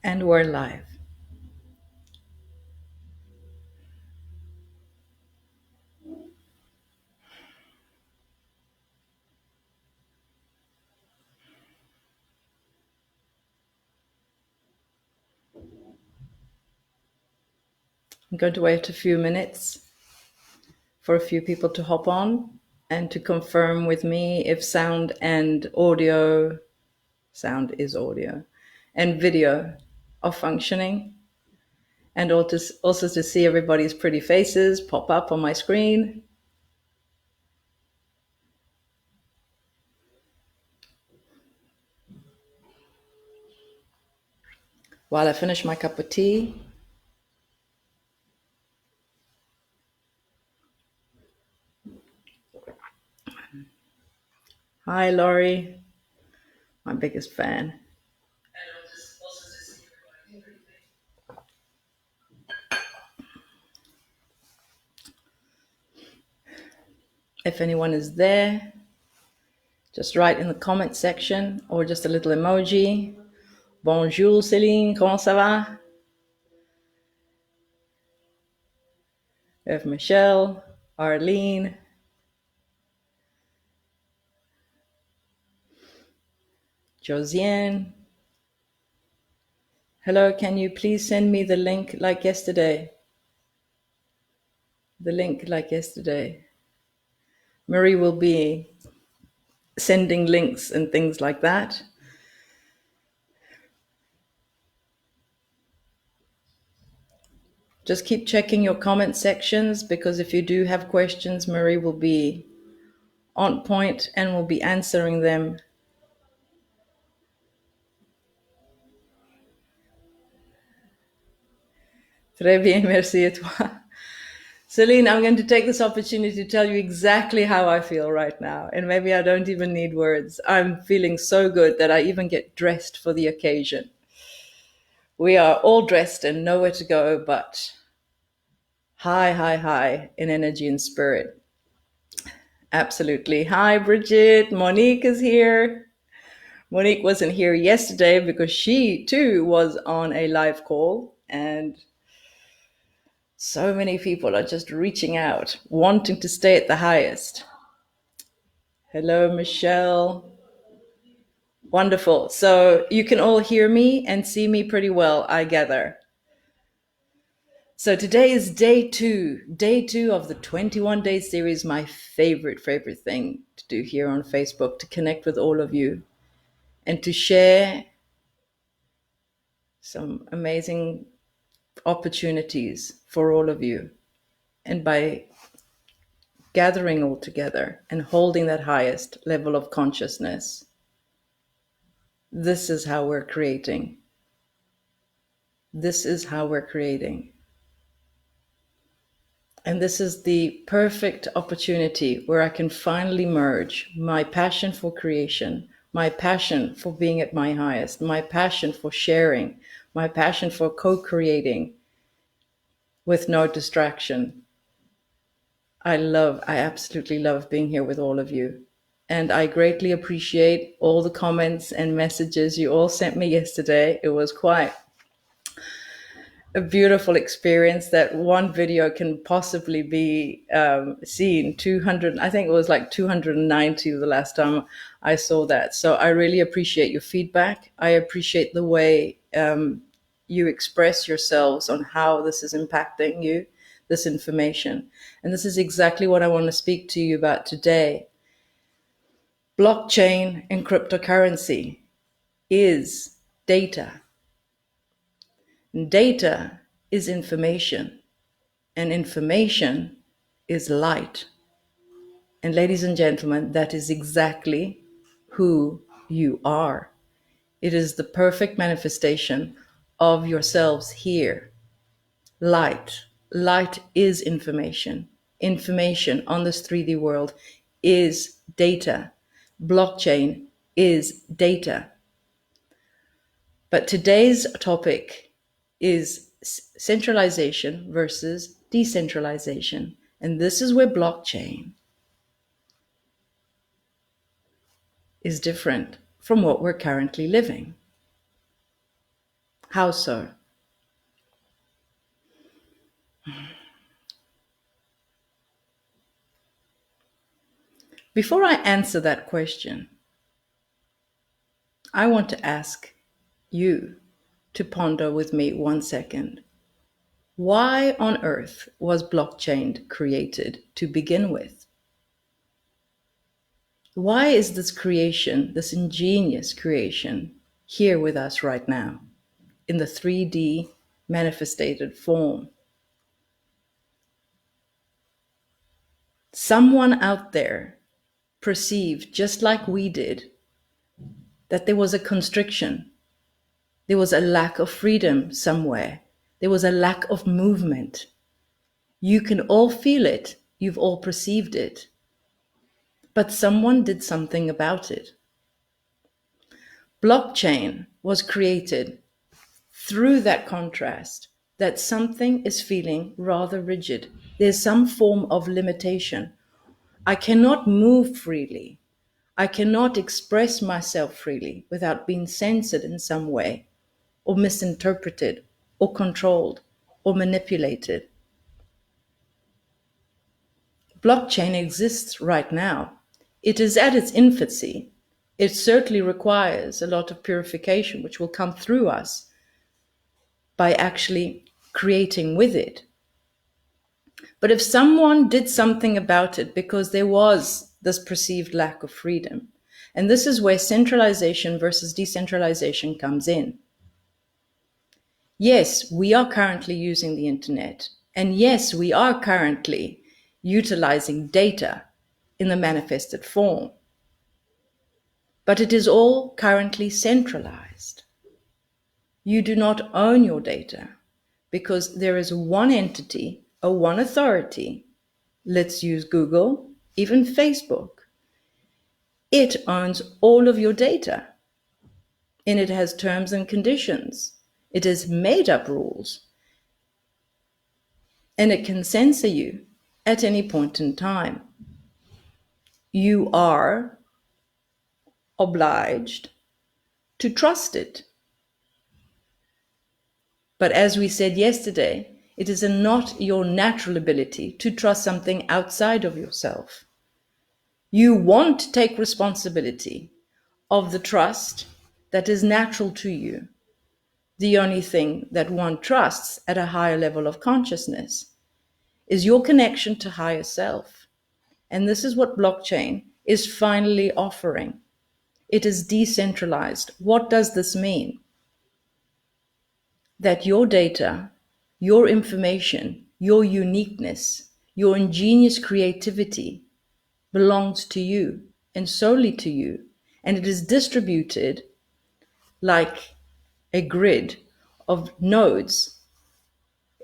And we're live. I'm going to wait a few minutes for a few people to hop on and to confirm with me if sound is audio, and video are functioning, and also to see everybody's pretty faces pop up on my screen. While I finish my cup of tea. Hi, Laurie, my biggest fan. If anyone is there, just write in the comment section or just a little emoji. Bonjour Céline, comment ça va? We have Michelle, Arlene, Josiane. Hello, can you please send me the link like yesterday? The link like yesterday. Marie will be sending links and things like that. Just keep checking your comment sections, because if you do have questions, Marie will be on point and will be answering them. Très bien, merci et toi. Celine, I'm going to take this opportunity to tell you exactly how I feel right now. And maybe I don't even need words. I'm feeling so good that I even get dressed for the occasion. We are all dressed and nowhere to go, but high in energy and spirit. Absolutely. Hi, Bridget. Monique is here. Monique wasn't here yesterday because she too was on a live call, and so many people are just reaching out, wanting to stay at the highest. Hello, Michelle. Wonderful. So you can all hear me and see me pretty well, I gather. So today is day two of the 21-day series, my favorite thing to do here on Facebook, to connect with all of you and to share some amazing opportunities for all of you. And by gathering all together and holding that highest level of consciousness, this is how we're creating. This is how we're creating. And this is the perfect opportunity where I can finally merge my passion for creation, my passion for being at my highest, my passion for sharing, my passion for co-creating with no distraction. I absolutely love being here with all of you. And I greatly appreciate all the comments and messages you all sent me yesterday. It was quite a beautiful experience that one video can possibly be seen 200. I think it was like 290 the last time I saw that. So I really appreciate your feedback. I appreciate the way you express yourselves on how this is impacting you, this information. And this is exactly what I want to speak to you about today. Blockchain and cryptocurrency is data. Data is information, and information is light. And ladies and gentlemen, that is exactly who you are. It is the perfect manifestation of yourselves here. Light. Light is information. Information on this 3D world is data. Blockchain is data. But today's topic is centralization versus decentralization. And this is where blockchain is different from what we're currently living. How so? Before I answer that question, I want to ask you to ponder with me 1 second. Why on earth was blockchain created to begin with? Why is this creation, this ingenious creation, here with us right now in the 3D manifested form? Someone out there perceived, just like we did, that there was a constriction, there was a lack of freedom somewhere, there was a lack of movement. You can all feel it, you've all perceived it, but someone did something about it. Blockchain was created through that contrast, that something is feeling rather rigid. There's some form of limitation. I cannot move freely. I cannot express myself freely without being censored in some way, or misinterpreted, or controlled, or manipulated. Blockchain exists right now. It is at its infancy. It certainly requires a lot of purification, which will come through us by actually creating with it. But if someone did something about it because there was this perceived lack of freedom, and this is where centralization versus decentralization comes in. Yes, we are currently using the internet, and yes, we are currently utilizing data in the manifested form, but it is all currently centralized. You do not own your data because there is one entity, a one authority. Let's use Google, even Facebook. It owns all of your data, and it has terms and conditions. It has made up rules, and it can censor you at any point in time. You are obliged to trust it. But as we said yesterday, it is not your natural ability to trust something outside of yourself. You want to take responsibility of the trust that is natural to you. The only thing that one trusts at a higher level of consciousness is your connection to higher self. And this is what blockchain is finally offering. It is decentralized. What does this mean? That your data, your information, your uniqueness, your ingenious creativity belongs to you and solely to you. And it is distributed like a grid of nodes.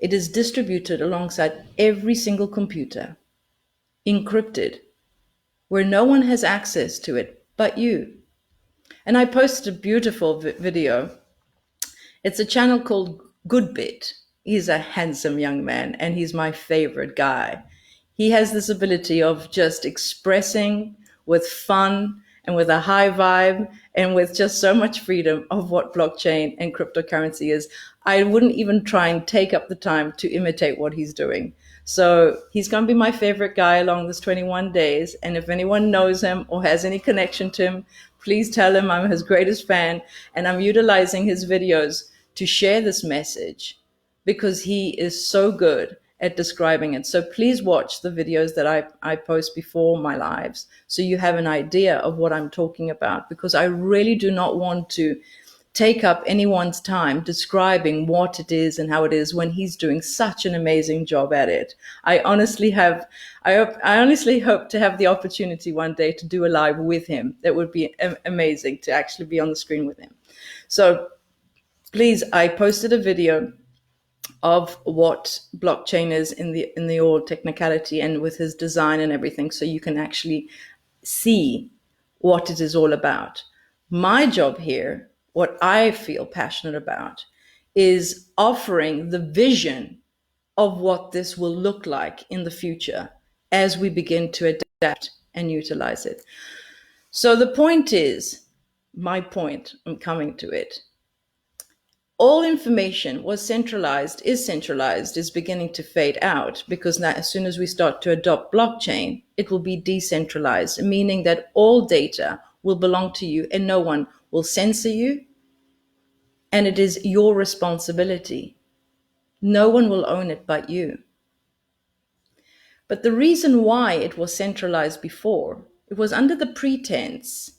It is distributed alongside every single computer, encrypted, where no one has access to it but you. And I posted a beautiful video. It's a channel called Goodbit. He's a handsome young man, and he's my favorite guy. He has this ability of just expressing with fun and with a high vibe and with just so much freedom of what blockchain and cryptocurrency is. I wouldn't even try and take up the time to imitate what he's doing. So he's going to be my favorite guy along this 21 days. And if anyone knows him or has any connection to him, please tell him I'm his greatest fan. And I'm utilizing his videos to share this message because he is so good at describing it. So please watch the videos that I post before my lives so you have an idea of what I'm talking about, because I really do not want to take up anyone's time describing what it is and how it is when he's doing such an amazing job at it. I honestly hope to have the opportunity one day to do a live with him. That would be amazing to actually be on the screen with him. So please, I posted a video of what blockchain is in the all technicality and with his design and everything, so you can actually see what it is all about. My job here, what I feel passionate about, is offering the vision of what this will look like in the future as we begin to adapt and utilize it. So the point is, my point, I'm coming to it, All information was centralized, is beginning to fade out, because now, as soon as we start to adopt blockchain, it will be decentralized, meaning that all data will belong to you and no one will censor you, and it is your responsibility. No one will own it but you. But the reason why it was centralized before, it was under the pretense,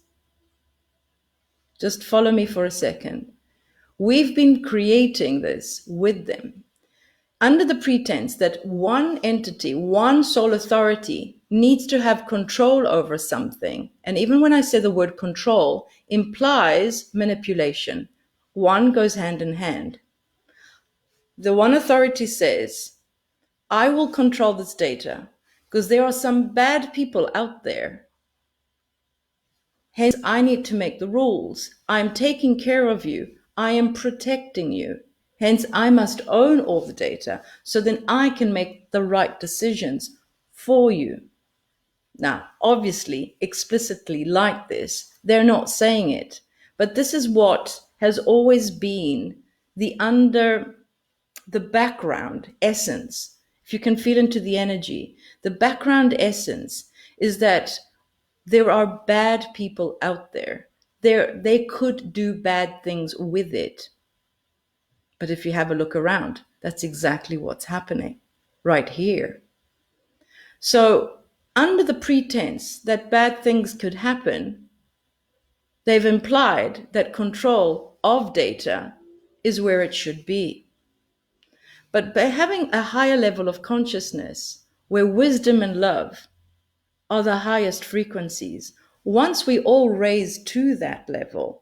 just follow me for a second. We've been creating this with them under the pretense that one entity, one sole authority needs to have control over something. And even when I say the word control, implies manipulation. One goes hand in hand. The one authority says, I will control this data because there are some bad people out there. Hence, I need to make the rules. I'm taking care of you. I am protecting you. Hence, I must own all the data so then I can make the right decisions for you. Now, obviously, explicitly like this, they're not saying it, but this is what has always been the background essence. If you can feel into the energy, the background essence is that there are bad people out there. They could do bad things with it. But if you have a look around, that's exactly what's happening right here. So, under the pretense that bad things could happen, they've implied that control of data is where it should be. But by having a higher level of consciousness, where wisdom and love are the highest frequencies, once we all raise to that level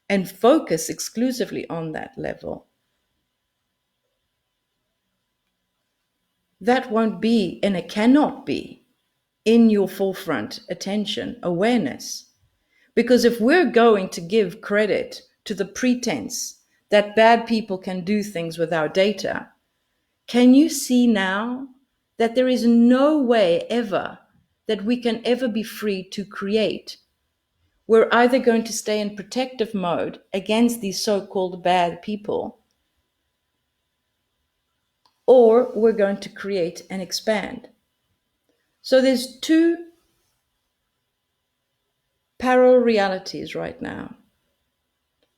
and focus exclusively on that level, that won't be, and it cannot be, in your forefront attention, awareness. Because if we're going to give credit to the pretense that bad people can do things with our data, can you see now that there is no way ever that we can ever be free to create? We're either going to stay in protective mode against these so-called bad people, or we're going to create and expand. So there's two parallel realities right now.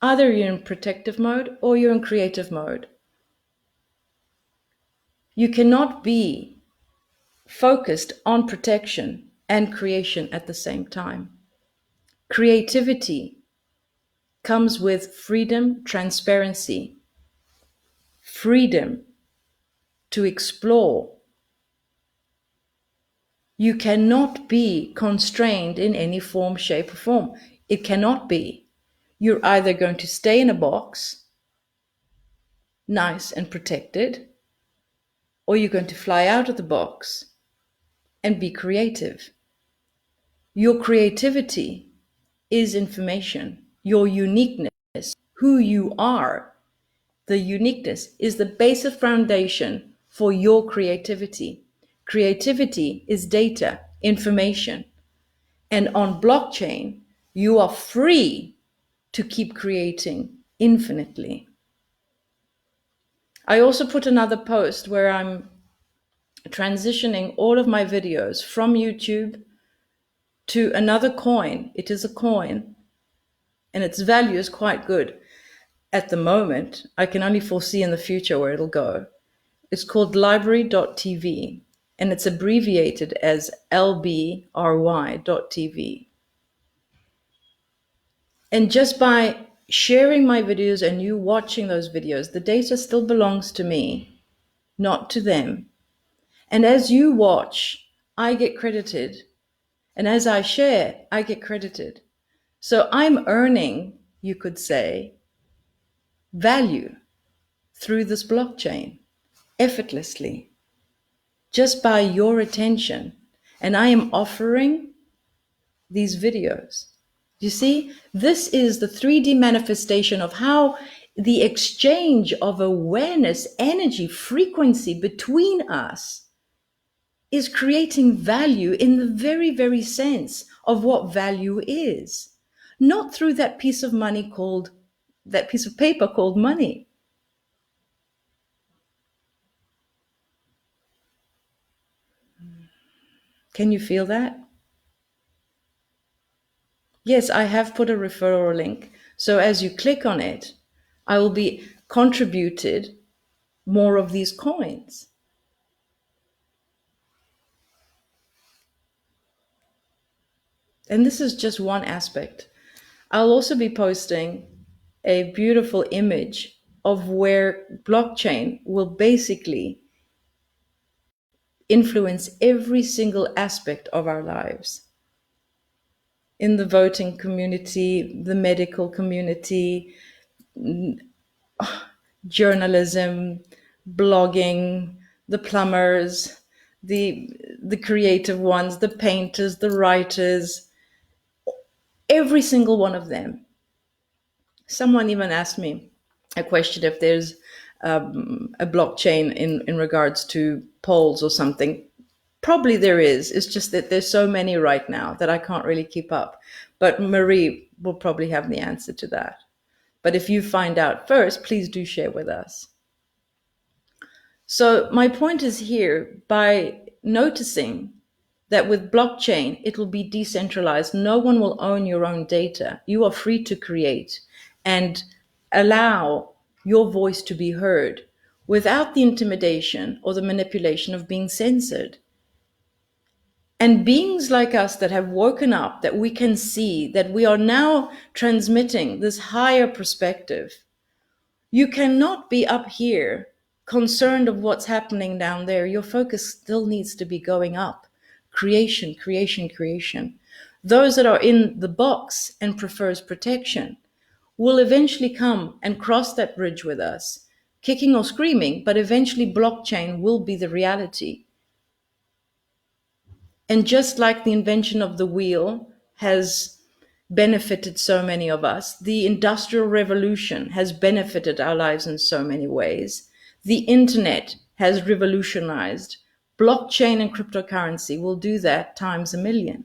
Either you're in protective mode or you're in creative mode. You cannot be focused on protection and creation at the same time. Creativity comes with freedom, transparency, freedom to explore. You cannot be constrained in any form, shape, or form. It cannot be. You're either going to stay in a box, nice and protected, or you're going to fly out of the box and be creative. Your creativity is information. Your uniqueness, who you are, the uniqueness is the basic foundation for your creativity. Creativity is data, information. And on blockchain, you are free to keep creating infinitely. I also put another post where I'm transitioning all of my videos from YouTube to another coin. It is a coin, and its value is quite good at the moment. I can only foresee in the future where it'll go. It's called LBRY.tv, and it's abbreviated as LBRY.tv. And just by sharing my videos and you watching those videos, the data still belongs to me, not to them. And as you watch, I get credited. And as I share, I get credited. So I'm earning, you could say, value through this blockchain effortlessly, just by your attention. And I am offering these videos. You see, this is the 3D manifestation of how the exchange of awareness, energy, frequency between us is creating value in the very, very sense of what value is. Not through that piece of paper called money, Can you feel that? Yes, I have put a referral link. So as you click on it, I will be contributed more of these coins. And this is just one aspect. I'll also be posting a beautiful image of where blockchain will basically influence every single aspect of our lives. In the voting community, the medical community, journalism, blogging, the plumbers, the creative ones, the painters, the writers, every single one of them. Someone even asked me a question if there's a blockchain in regards to polls or something. Probably there is. It's just that there's so many right now that I can't really keep up. But Marie will probably have the answer to that. But if you find out first, please do share with us. So my point is here, by noticing that with blockchain, it will be decentralized. No one will own your own data. You are free to create and allow your voice to be heard without the intimidation or the manipulation of being censored. And beings like us that have woken up, that we can see that we are now transmitting this higher perspective. You cannot be up here concerned of what's happening down there. Your focus still needs to be going up. Creation, creation, creation. Those that are in the box and prefers protection will eventually come and cross that bridge with us, kicking or screaming, but eventually blockchain will be the reality. And just like the invention of the wheel has benefited so many of us, the Industrial Revolution has benefited our lives in so many ways. The internet has revolutionized. Blockchain and cryptocurrency will do that times a million.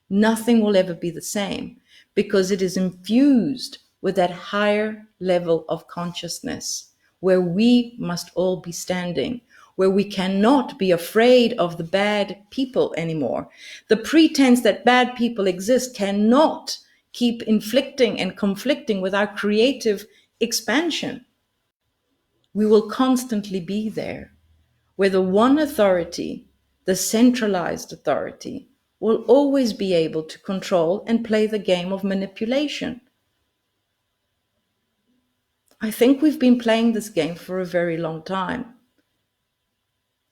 Nothing will ever be the same because it is infused with that higher level of consciousness where we must all be standing, where we cannot be afraid of the bad people anymore. The pretense that bad people exist cannot keep inflicting and conflicting with our creative expansion. We will constantly be there, where the one authority, the centralized authority, will always be able to control and play the game of manipulation. I think we've been playing this game for a very long time.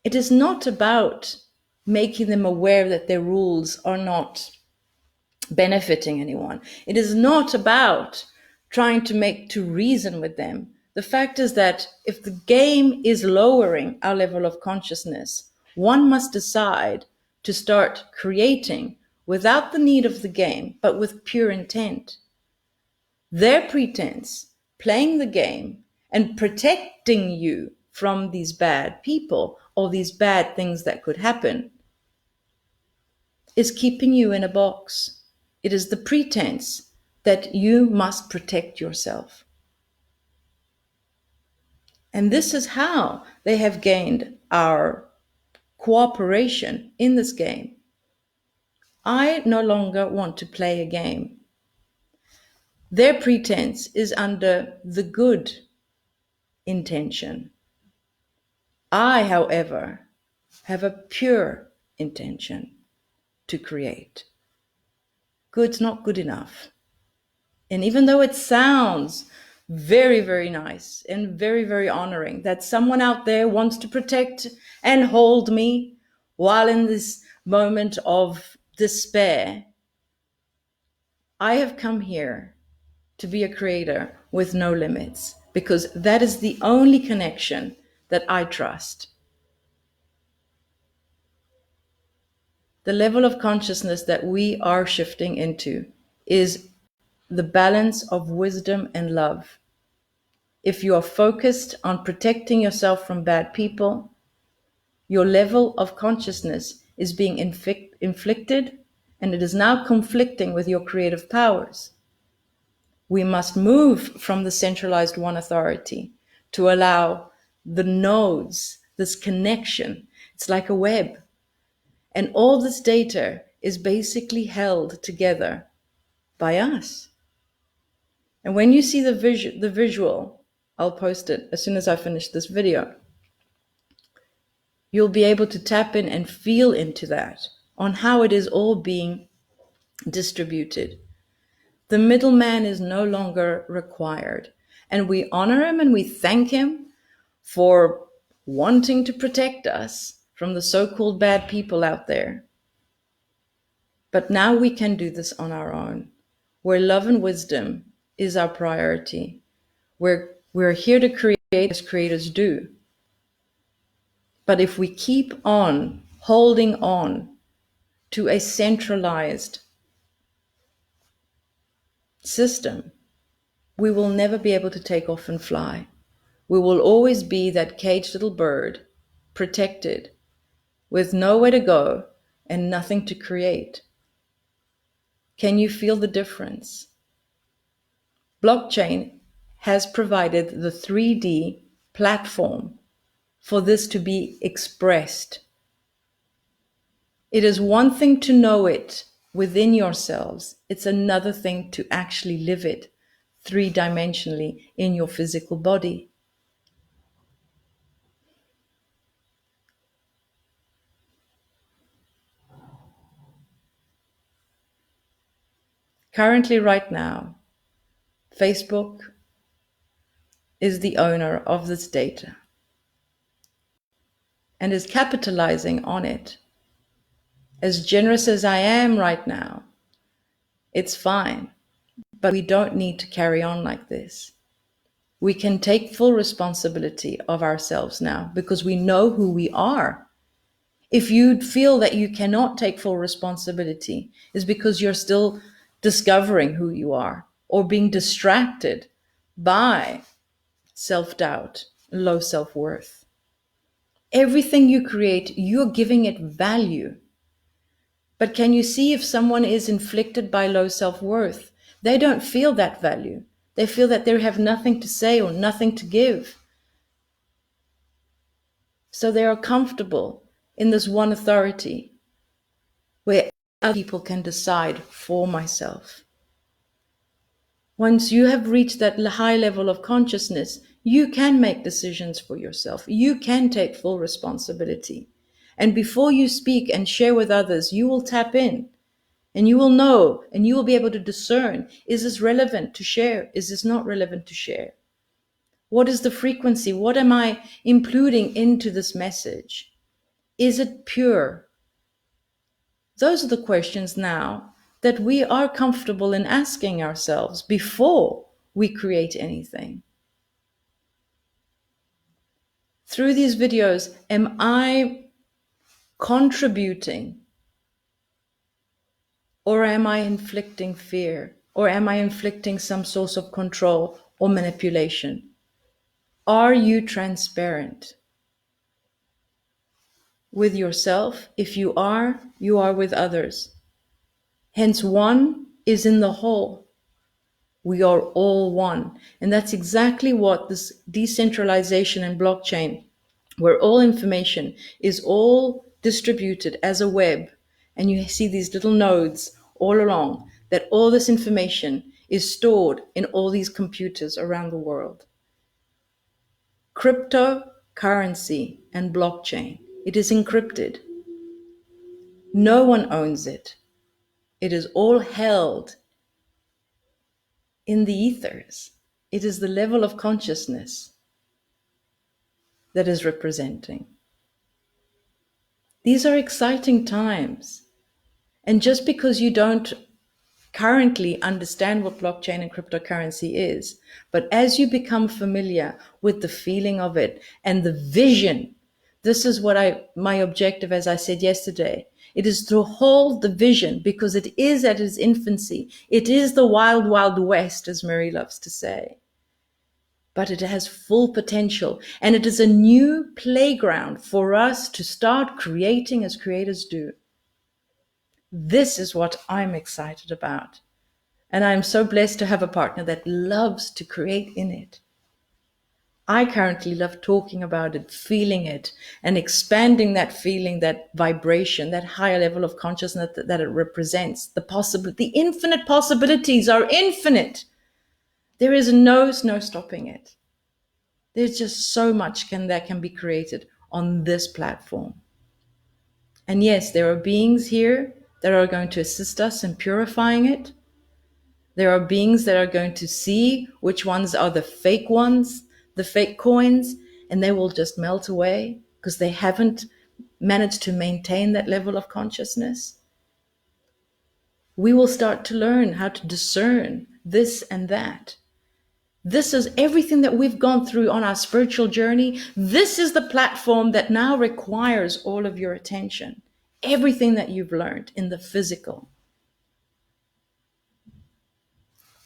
It is not about making them aware that their rules are not benefiting anyone. It is not about trying to reason with them. The fact is that if the game is lowering our level of consciousness, one must decide to start creating without the need of the game, but with pure intent. Their pretense, playing the game and protecting you from these bad people or these bad things that could happen, is keeping you in a box. It is the pretense that you must protect yourself. And this is how they have gained our cooperation in this game. I no longer want to play a game. Their pretense is under the good intention. I, however, have a pure intention to create. Good's not good enough. And even though it sounds very, very nice and very, very honoring that someone out there wants to protect and hold me while in this moment of despair, I have come here to be a creator with no limits, because that is the only connection that I trust. The level of consciousness that we are shifting into is the balance of wisdom and love. If you are focused on protecting yourself from bad people, your level of consciousness is being inflicted, and it is now conflicting with your creative powers. We must move from the centralized one authority to allow the nodes, this connection. It's like a web. And all this data is basically held together by us. And when you see the visual, I'll post it as soon as I finish this video, you'll be able to tap in and feel into that, on how it is all being distributed. The middleman is no longer required. And we honor him and we thank him for wanting to protect us from the so-called bad people out there. But now we can do this on our own, where love and wisdom is our priority. We're here to create as creators do. But if we keep on holding on to a centralized system, we will never be able to take off and fly. We will always be that caged little bird, protected, with nowhere to go and nothing to create. Can you feel the difference? Blockchain has provided the 3D platform for this to be expressed. It is one thing to know it within yourselves. It's another thing to actually live it 3-dimensionally in your physical body. Currently, right now, Facebook is the owner of this data and is capitalizing on it. As generous as I am right now, it's fine, but we don't need to carry on like this. We can take full responsibility of ourselves now because we know who we are. If you feel that you cannot take full responsibility, it's because you're still discovering who you are or being distracted by self-doubt, low self-worth. Everything you create, you're giving it value. But can you see if someone is inflicted by low self-worth? They don't feel that value. They feel that they have nothing to say or nothing to give. So they are comfortable in this one authority where other people can decide for myself. Once you have reached that high level of consciousness, you can make decisions for yourself. You can take full responsibility. And before you speak and share with others, you will tap in and you will know and you will be able to discern, is this relevant to share? Is this not relevant to share? What is the frequency? What am I including into this message? Is it pure? Those are the questions now that we are comfortable in asking ourselves before we create anything. Through these videos, am I contributing, or am I inflicting fear? Or am I inflicting some source of control or manipulation? Are you transparent with yourself? If you are with others. Hence, one is in the whole. We are all one. And that's exactly what this decentralization and blockchain, where all information is all distributed as a web, and you see these little nodes all along, that all this information is stored in all these computers around the world. Cryptocurrency and blockchain, it is encrypted. No one owns it. It is all held in the ethers. It is the level of consciousness that is representing. These are exciting times. And just because you don't currently understand what blockchain and cryptocurrency is, but as you become familiar with the feeling of it and the vision, this is what my objective, as I said yesterday, it is to hold the vision because it is at its infancy. It is the wild, wild west, as Mary loves to say. But it has full potential, and it is a new playground for us to start creating as creators do. This is what I'm excited about. And I'm so blessed to have a partner that loves to create in it. I currently love talking about it, feeling it, and expanding that feeling, that vibration, that higher level of consciousness that it represents. The infinite possibilities are infinite. There is no stopping it. There's just so much that can be created on this platform. And yes, there are beings here that are going to assist us in purifying it. There are beings that are going to see which ones are the fake ones, the fake coins, and they will just melt away because they haven't managed to maintain that level of consciousness. We will start to learn how to discern this and that. This is everything that we've gone through on our spiritual journey. This is the platform that now requires all of your attention. Everything that you've learned in the physical.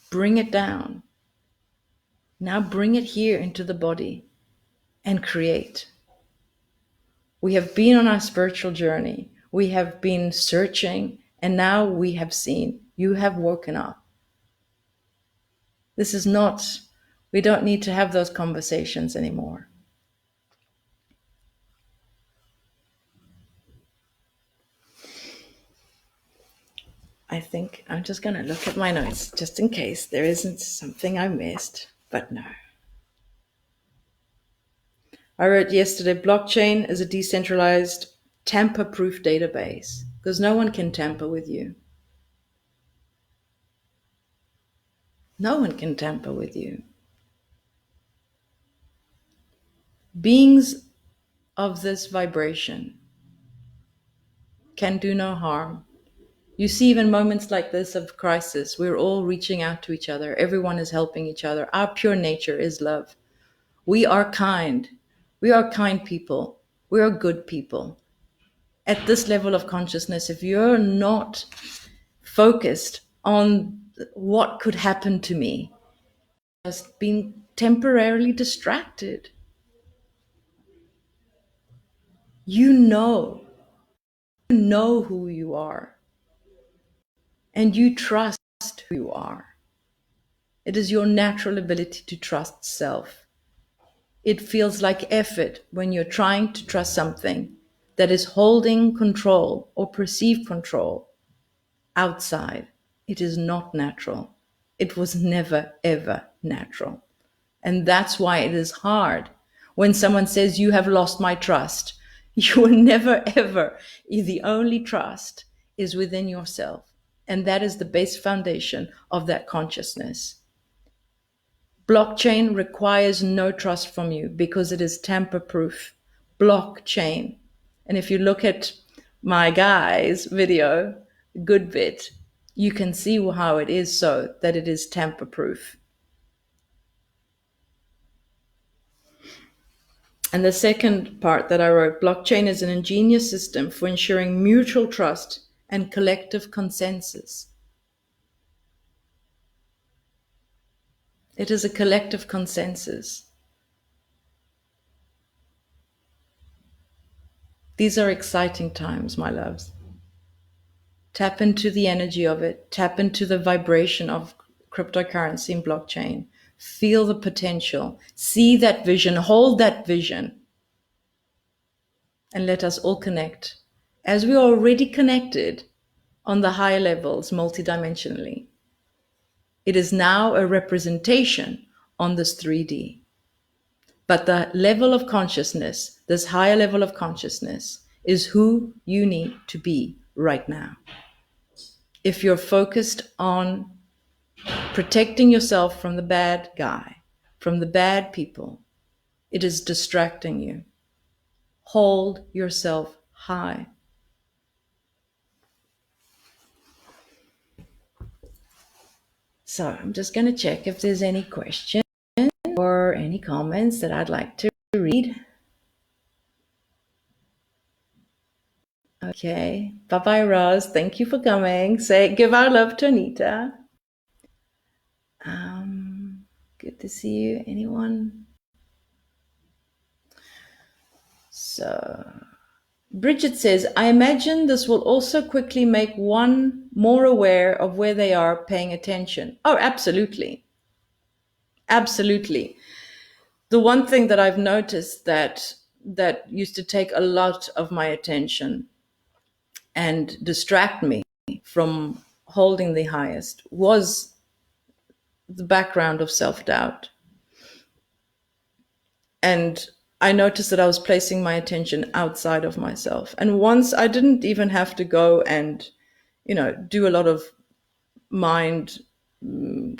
Bring it down. Now bring it here into the body and create. We have been on our spiritual journey. We have been searching, and now we have seen. You have woken up. This is not, we don't need to have those conversations anymore. I think I'm just going to look at my notes just in case there isn't something I missed, but no. I wrote yesterday, blockchain is a decentralized, tamper-proof database because no one can tamper with you. No one can tamper with you. Beings of this vibration can do no harm. You see, even moments like this of crisis, we're all reaching out to each other. Everyone is helping each other. Our pure nature is love. We are kind. We are kind people. We are good people. At this level of consciousness, if you're not focused on what could happen to me, just being temporarily distracted, you know who you are, and you trust who you are. It is your natural ability to trust self. It feels like effort when you're trying to trust something that is holding control or perceived control outside. It is not natural. It was never, ever natural. And that's why it is hard when someone says, you have lost my trust. You will never, ever. The only trust is within yourself. And that is the base foundation of that consciousness. Blockchain requires no trust from you because it is tamper-proof. Blockchain. And if you look at my guy's video, good bit, you can see how it is so that it is tamper-proof. And the second part that I wrote, blockchain is an ingenious system for ensuring mutual trust and collective consensus. It is a collective consensus. These are exciting times, my loves. Tap into the energy of it. Tap into the vibration of cryptocurrency and blockchain. Feel the potential. See that vision. Hold that vision. And let us all connect. As we are already connected on the higher levels, multidimensionally, it is now a representation on this 3D. But the level of consciousness, this higher level of consciousness, is who you need to be right now. If you're focused on protecting yourself from the bad guy, from the bad people, it is distracting you. Hold yourself high. So I'm just going to check if there's any questions or any comments that I'd like to read. Okay. Bye-bye, Roz. Thank you for coming. Give our love to Anita. Good to see you. Anyone? So Bridget says, I imagine this will also quickly make one more aware of where they are paying attention. Oh, absolutely. Absolutely. The one thing that I've noticed that used to take a lot of my attention and distract me from holding the highest was the background of self-doubt. And I noticed that I was placing my attention outside of myself. And once I didn't even have to go and, do a lot of mind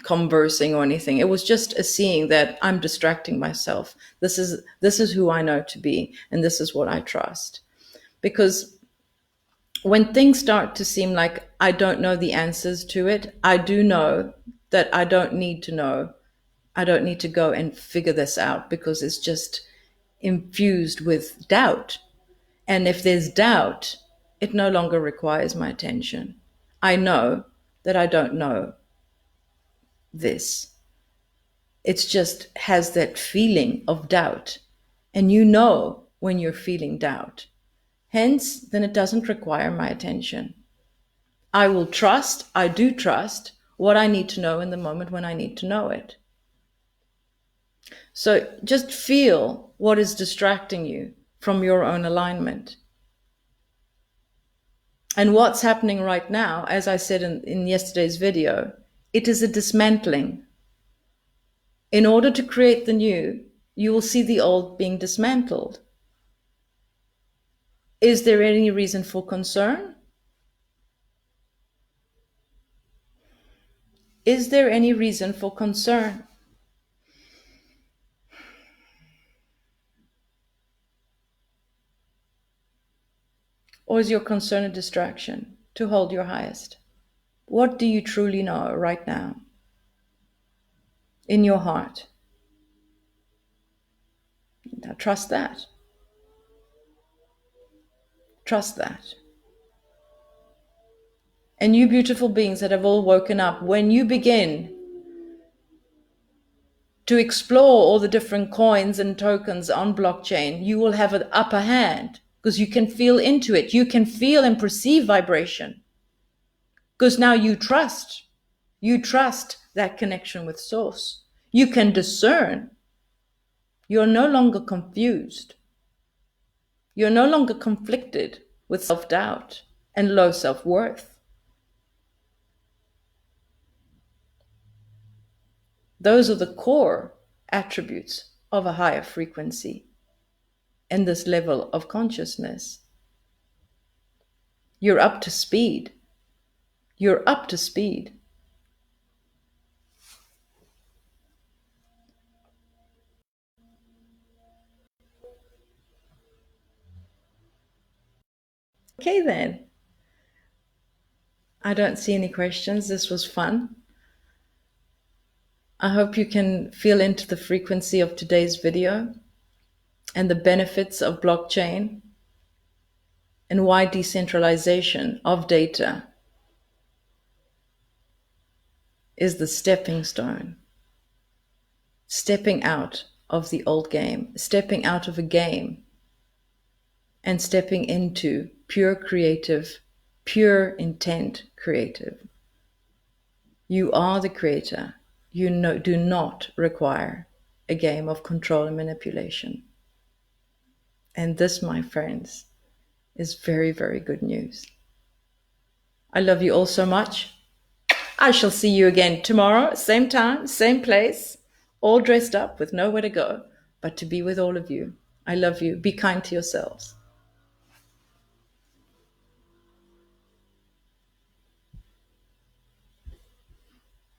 conversing or anything. It was just a seeing that I'm distracting myself. This is who I know to be, and this is what I trust. Because when things start to seem like I don't know the answers to it, I do know that I don't need to know. I don't need to go and figure this out because it's just infused with doubt. And if there's doubt, it no longer requires my attention. I know that I don't know this. It just has that feeling of doubt. And you know when you're feeling doubt. Hence, then it doesn't require my attention. I do trust what I need to know in the moment when I need to know it. So just feel what is distracting you from your own alignment. And what's happening right now, as I said in yesterday's video, it is a dismantling. In order to create the new, you will see the old being dismantled. Is there any reason for concern? Is there any reason for concern? Or is your concern a distraction to hold your highest? What do you truly know right now in your heart? Now, trust that. Trust that. And you beautiful beings that have all woken up, when you begin to explore all the different coins and tokens on blockchain, you will have an upper hand because you can feel into it. You can feel and perceive vibration because now you trust. You trust that connection with source. You can discern. You're no longer confused. You're no longer conflicted with self-doubt and low self-worth. Those are the core attributes of a higher frequency and this level of consciousness. You're up to speed. You're up to speed. Okay then. I don't see any questions. This was fun. I hope you can feel into the frequency of today's video and the benefits of blockchain and why decentralization of data is the stepping stone. Stepping out of the old game, stepping out of a game and stepping into pure creative, pure intent creative. You are the creator. You do not require a game of control and manipulation. And this, my friends, is very, very good news. I love you all so much. I shall see you again tomorrow, same time, same place, all dressed up with nowhere to go, but to be with all of you. I love you. Be kind to yourselves.